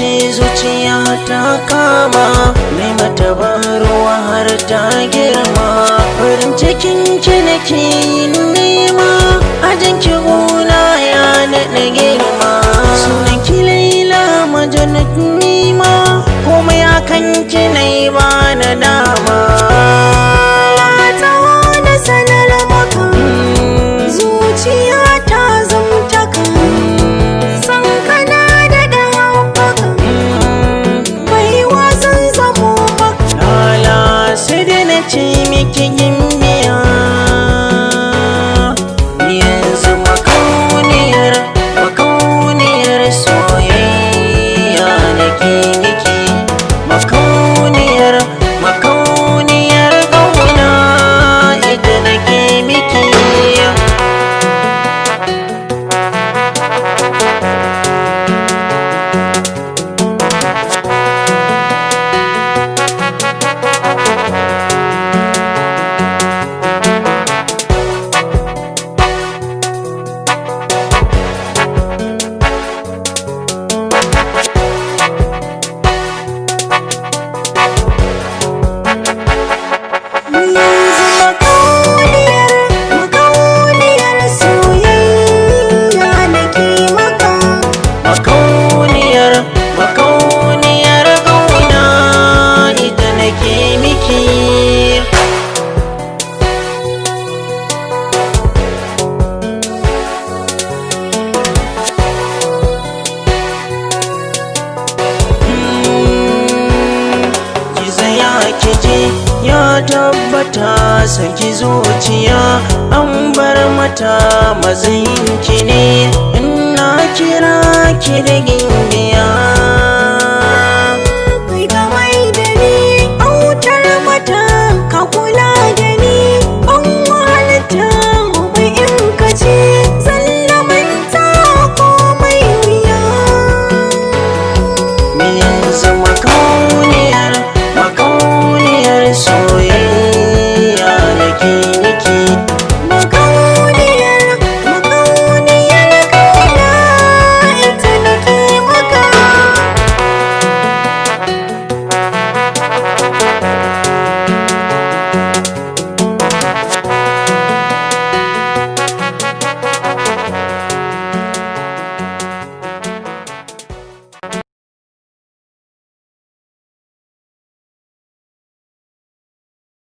shi zuciya ta kama, mai mata ban ruwa har ta girma. Farin cikin ki nake yin nema, ajin ki gona ya naɗa girma. Sunan ki Laila Majanat nima, komai akan ki nai ba na dama. Yanzu makauniyar, makauniyar soyayya nake miki. Makauniyar, makauniyar ƙauna ita nake miki. Ya tabbata saki zuciya an bar mata mazayinki ne, ina kira ki da